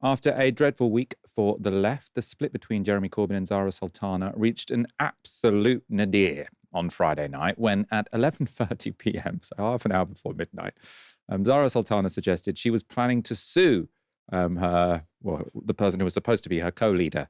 After a dreadful week for the left, the split between Jeremy Corbyn and Zara Sultana reached an absolute nadir on Friday night when at 11:30 p.m., so half an hour before midnight, Zara Sultana suggested she was planning to sue the person who was supposed to be her co-leader.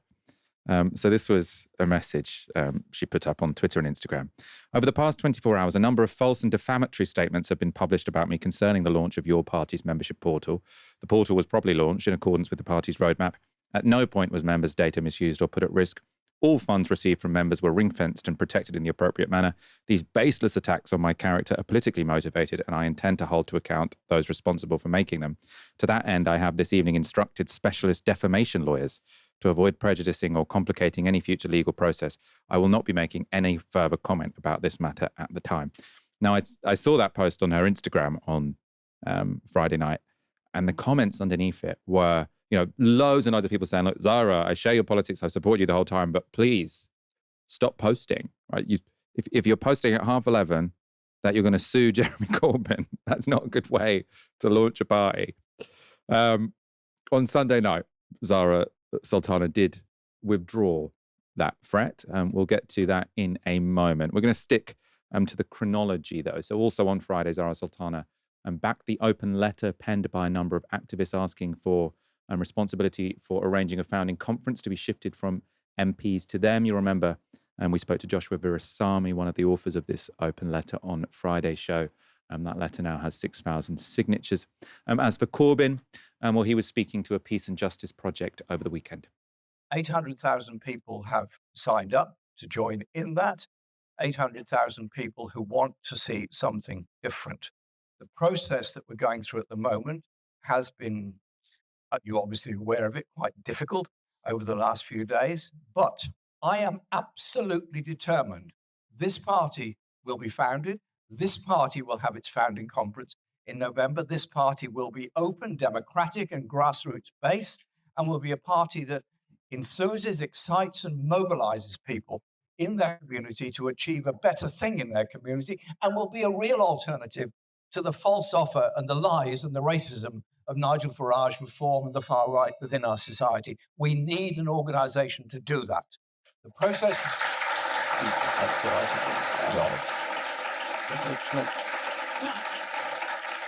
So this was a message she put up on Twitter and Instagram. Over the past 24 hours, a number of false and defamatory statements have been published about me concerning the launch of your party's membership portal. The portal was properly launched in accordance with the party's roadmap. At no point was members' data misused or put at risk. All funds received from members were ring-fenced and protected in the appropriate manner. These baseless attacks on my character are politically motivated, and I intend to hold to account those responsible for making them. To that end, I have this evening instructed specialist defamation lawyers to avoid prejudicing or complicating any future legal process. I will not be making any further comment about this matter at the time. Now, I saw that post on her Instagram on Friday night, and the comments underneath it were, loads and loads of people saying, look, Zara, I share your politics, I support you the whole time, but please stop posting, right? If you're posting at 11:30 that you're going to sue Jeremy Corbyn, that's not a good way to launch a party. On Sunday night, Zara Sultana did withdraw that threat. We'll get to that in a moment. We're going to stick to the chronology, though. So also on Friday, Zara Sultana backed the open letter penned by a number of activists asking for responsibility for arranging a founding conference to be shifted from MPs to them. You remember, we spoke to Joshua Virasamy, one of the authors of this open letter on Friday's show. That letter now has 6,000 signatures. As for Corbyn, he was speaking to a Peace and Justice project over the weekend. 800,000 people have signed up to join in that. 800,000 people who want to see something different. The process that we're going through at the moment has been, you're obviously aware of it, quite difficult over the last few days. But I am absolutely determined this party will be founded. This party will have its founding conference in November. This party will be open, democratic, and grassroots-based, and will be a party that enthuses, excites, and mobilizes people in their community to achieve a better thing in their community, and will be a real alternative to the false offer and the lies and the racism of Nigel Farage reform and the far right within our society. We need an organization to do that. The process...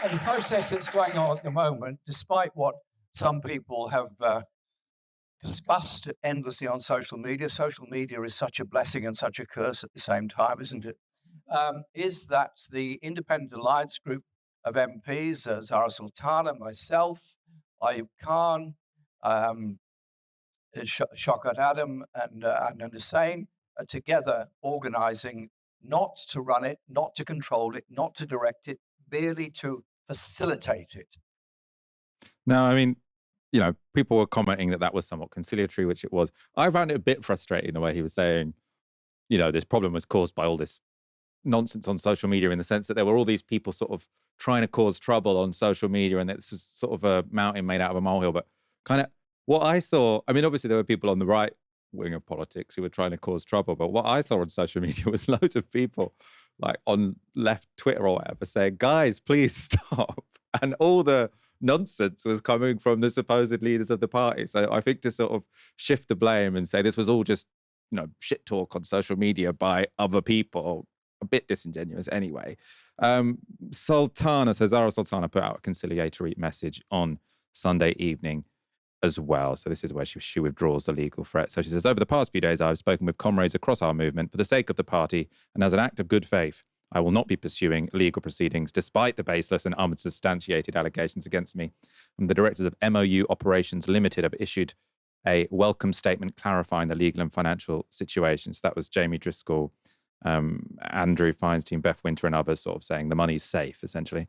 And the process that's going on at the moment, despite what some people have discussed endlessly on social media is such a blessing and such a curse at the same time, isn't it? Is that the Independent Alliance Group of MPs, Zara Sultana, myself, Ayub Khan, Shaukat Adam, and Adnan Hussain, are together organising not to run it, not to control it, not to direct it, merely to facilitate it. Now, I mean, people were commenting that was somewhat conciliatory, which it was. I found it a bit frustrating the way he was saying, this problem was caused by all this nonsense on social media, in the sense that there were all these people sort of trying to cause trouble on social media, and this was sort of a mountain made out of a molehill. But kind of what I saw, I mean, obviously there were people on the right wing of politics who were trying to cause trouble, but what I saw on social media was loads of people like on left Twitter or whatever saying, guys, please stop. And all the nonsense was coming from the supposed leaders of the party. So I think to sort of shift the blame and say this was all just, shit talk on social media by other people, a bit disingenuous anyway. Zara Sultana put out a conciliatory message on Sunday evening as well. So this is where she withdraws the legal threat. So she says, over the past few days, I've spoken with comrades across our movement for the sake of the party, and as an act of good faith, I will not be pursuing legal proceedings despite the baseless and unsubstantiated allegations against me. And the directors of MOU Operations Limited have issued a welcome statement clarifying the legal and financial situations. That was Jamie Driscoll, Andrew Feinstein, Beth Winter, and others sort of saying the money's safe, essentially.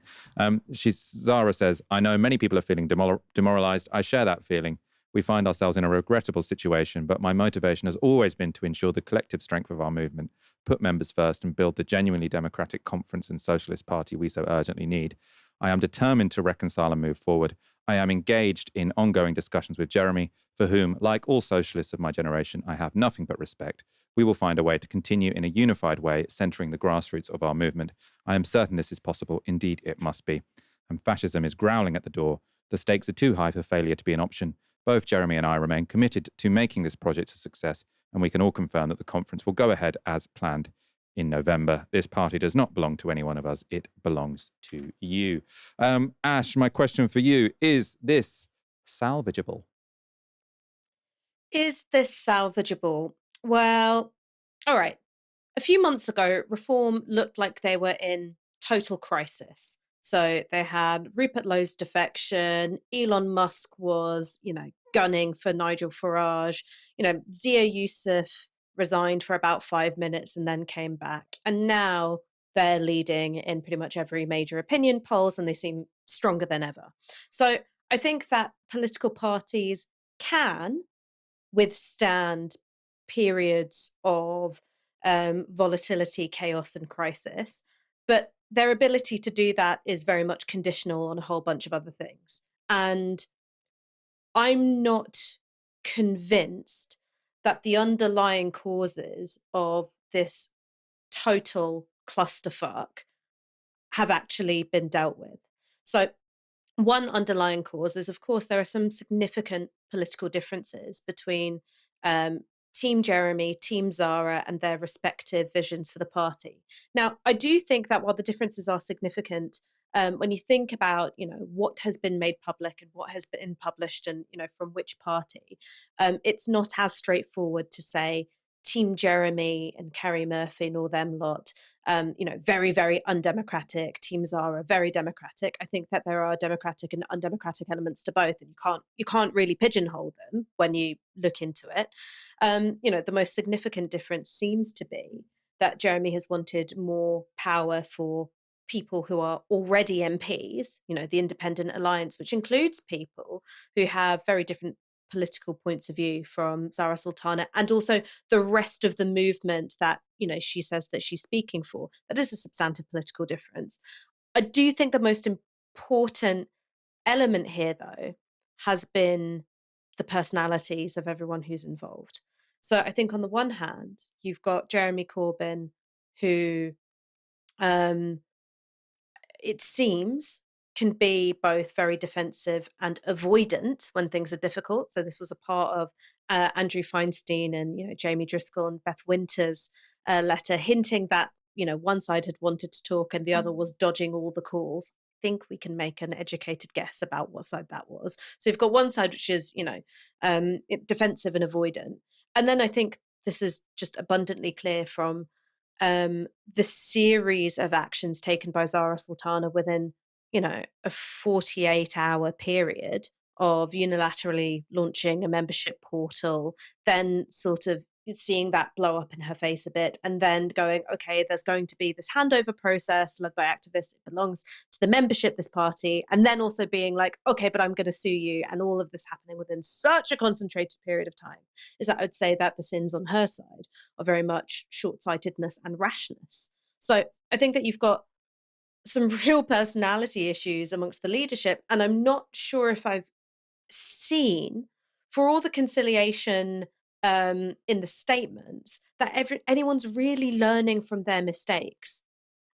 Zara says, I know many people are feeling demoralized. I share that feeling. We find ourselves in a regrettable situation, but my motivation has always been to ensure the collective strength of our movement, put members first, and build the genuinely democratic conference and socialist party we so urgently need. I am determined to reconcile and move forward. I am engaged in ongoing discussions with Jeremy, for whom, like all socialists of my generation, I have nothing but respect. We will find a way to continue in a unified way, centering the grassroots of our movement. I am certain this is possible. Indeed, it must be. And fascism is growling at the door. The stakes are too high for failure to be an option. Both Jeremy and I remain committed to making this project a success, and we can all confirm that the conference will go ahead as planned in November. This party does not belong to any one of us. It belongs to you. Ash, my question for you, is this salvageable? Is this salvageable? Well, all right. A few months ago, Reform looked like they were in total crisis. So they had Rupert Lowe's defection, Elon Musk was, gunning for Nigel Farage, Zia Yusuf resigned for about 5 minutes and then came back. And now they're leading in pretty much every major opinion polls and they seem stronger than ever. So I think that political parties can withstand periods of volatility, chaos, and crisis. But their ability to do that is very much conditional on a whole bunch of other things. And I'm not convinced that the underlying causes of this total clusterfuck have actually been dealt with. So one underlying cause is, of course, there are some significant political differences between Team Jeremy, Team Zara, and their respective visions for the party. Now, I do think that while the differences are significant, when you think about, what has been made public and what has been published, and from which party, it's not as straightforward to say Team Jeremy and Carrie Murphy and all them lot, very, very undemocratic. Team Zara, very democratic. I think that there are democratic and undemocratic elements to both, and you can't really pigeonhole them when you look into it. The most significant difference seems to be that Jeremy has wanted more power for people who are already MPs, the Independent Alliance, which includes people who have very different political points of view from Zara Sultana, and also the rest of the movement that, she says that she's speaking for. That is a substantive political difference. I do think the most important element here, though, has been the personalities of everyone who's involved. So I think on the one hand, you've got Jeremy Corbyn, who it seems can be both very defensive and avoidant when things are difficult. So this was a part of Andrew Feinstein and Jamie Driscoll and Beth Winter's letter, hinting that one side had wanted to talk and the other was dodging all the calls. I think we can make an educated guess about what side that was. So you've got one side which is defensive and avoidant, and then I think this is just abundantly clear from the series of actions taken by Zara Sultana within, a 48-hour period of unilaterally launching a membership portal, then sort of seeing that blow up in her face a bit, and then going, okay, there's going to be this handover process led by activists. It belongs to the membership, this party, and then also being like, okay, but I'm going to sue you, and all of this happening within such a concentrated period of time, is that I would say that the sins on her side are very much short-sightedness and rashness. So I think that you've got some real personality issues amongst the leadership, and I'm not sure if I've seen, for all the conciliation in the statements, that anyone's really learning from their mistakes.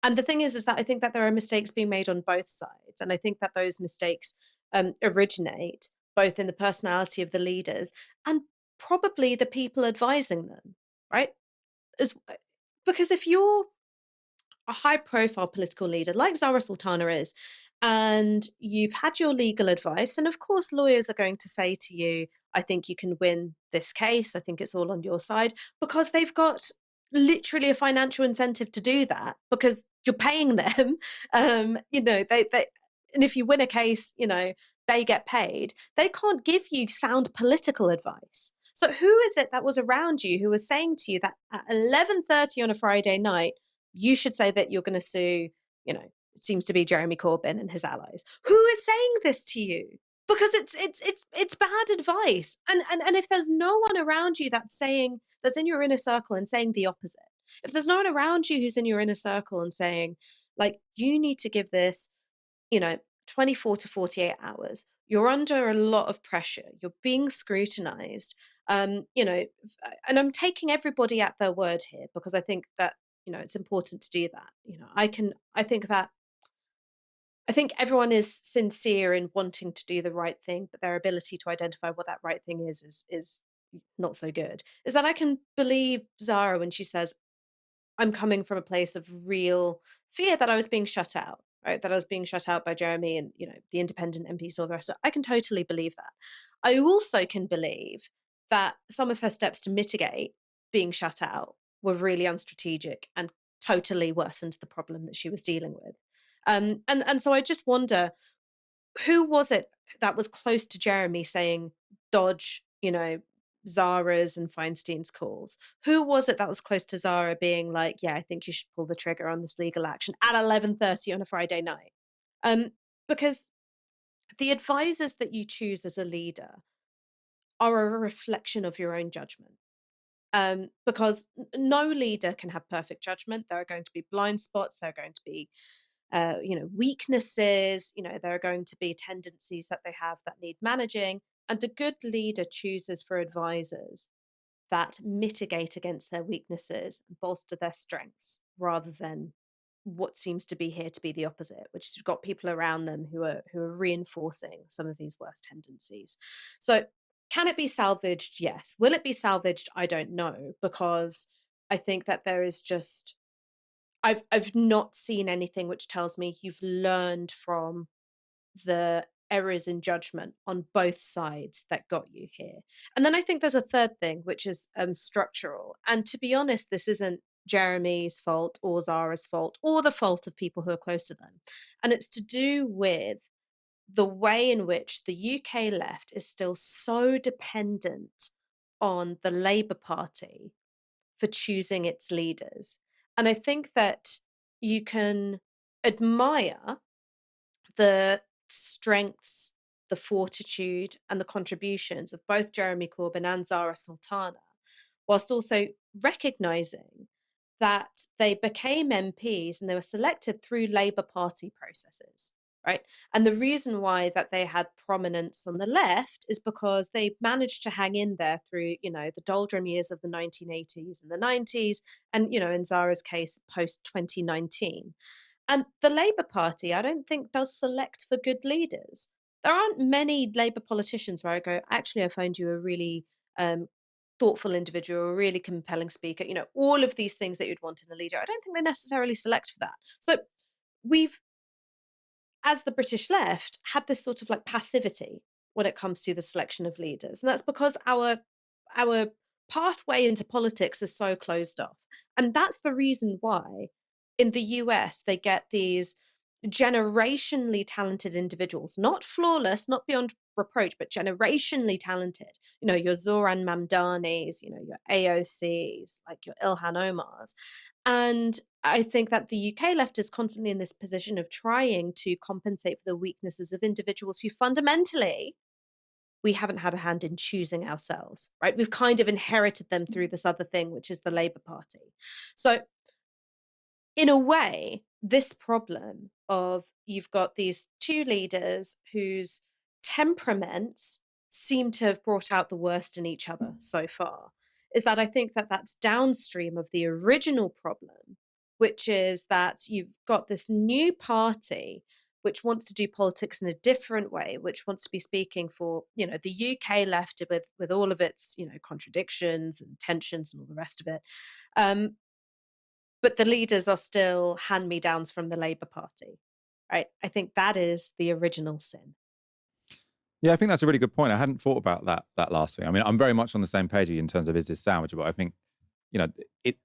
And the thing is that I think that there are mistakes being made on both sides, and I think that those mistakes originate both in the personality of the leaders and probably the people advising them, right? Because if you're a high profile political leader like Zara Sultana is, and you've had your legal advice, and of course, lawyers are going to say to you, I think you can win this case. I think it's all on your side, because they've got literally a financial incentive to do that because you're paying them. They and if you win a case, they get paid. They can't give you sound political advice. So who is it that was around you who was saying to you that at 11:30 on a Friday night, you should say that you're going to sue, it seems to be Jeremy Corbyn and his allies? Who is saying this to you? Because it's bad advice. And if there's no one around you that's in your inner circle and saying the opposite, if there's no one around you who's in your inner circle and saying, like, you need to give this, 24 to 48 hours, you're under a lot of pressure, you're being scrutinized, and I'm taking everybody at their word here because I think that, it's important to do that. I think that I think everyone is sincere in wanting to do the right thing, but their ability to identify what that right thing is not so good. Is that I can believe Zara when she says, I'm coming from a place of real fear that I was being shut out, right? That I was being shut out by Jeremy and, the independent MPs and all the rest of it. I can totally believe that. I also can believe that some of her steps to mitigate being shut out were really unstrategic and totally worsened the problem that she was dealing with. And so I just wonder, who was it that was close to Jeremy saying, dodge, Zara's and Feinstein's calls? Who was it that was close to Zara being like, yeah, I think you should pull the trigger on this legal action at 11:30 on a Friday night? Um, because the advisors that you choose as a leader are a reflection of your own judgment. Because no leader can have perfect judgment. There are going to be blind spots. There are going to be, weaknesses. There are going to be tendencies that they have that need managing. And a good leader chooses for advisors that mitigate against their weaknesses and bolster their strengths rather than what seems to be here to be the opposite, which is you've got people around them who are reinforcing some of these worst tendencies. So can it be salvaged? Yes. Will it be salvaged? I don't know, because I think that there is just I've not seen anything which tells me you've learned from the errors in judgment on both sides that got you here. And then I think there's a third thing, which is structural. And to be honest, this isn't Jeremy's fault or Zara's fault or the fault of people who are close to them. And it's to do with the way in which the UK left is still so dependent on the Labour Party for choosing its leaders. And I think that you can admire the strengths, the fortitude, and the contributions of both Jeremy Corbyn and Zara Sultana, whilst also recognizing that they became MPs and they were selected through Labour Party processes, right? And the reason why that they had prominence on the left is because they managed to hang in there through, the doldrum years of the 1980s and the 90s, and, in Zara's case, post 2019. And the Labour Party, I don't think, does select for good leaders. There aren't many Labour politicians where I go, actually, I find you a really thoughtful individual, a really compelling speaker, all of these things that you'd want in a leader. I don't think they necessarily select for that. So we've, as the British left, had this sort of like passivity when it comes to the selection of leaders. And that's because our pathway into politics is so closed off. And that's the reason why in the US they get these generationally talented individuals, not flawless, not beyond reproach, but generationally talented. Your Zoran Mamdanis, your AOCs, like your Ilhan Omars. And I think that the UK left is constantly in this position of trying to compensate for the weaknesses of individuals who fundamentally we haven't had a hand in choosing ourselves, right? We've kind of inherited them through this other thing, which is the Labour Party. So in a way, this problem of you've got these two leaders whose temperaments seem to have brought out the worst in each other so far is that I think that that's downstream of the original problem, which is that you've got this new party which wants to do politics in a different way, which wants to be speaking for, the UK left with all of its, contradictions and tensions and all the rest of it. But the leaders are still hand-me-downs from the Labour Party, right? I think that is the original sin. Yeah, I think that's a really good point. I hadn't thought about that last thing. I mean, I'm very much on the same page with you in terms of is this salvageable? I think,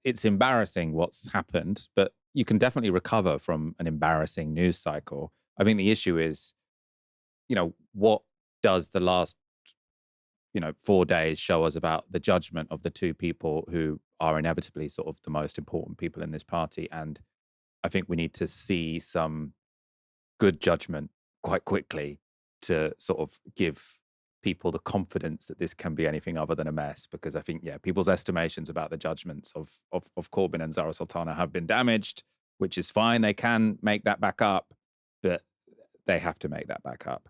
it's embarrassing what's happened, but you can definitely recover from an embarrassing news cycle. I think the issue is, what does the last 4 days show us about the judgment of the two people who are inevitably sort of the most important people in this party? And I think we need to see some good judgment quite quickly to sort of give people the confidence that this can be anything other than a mess. Because I think, people's estimations about the judgments of Corbyn and Zara Sultana have been damaged, which is fine. They can make that back up, but they have to make that back up.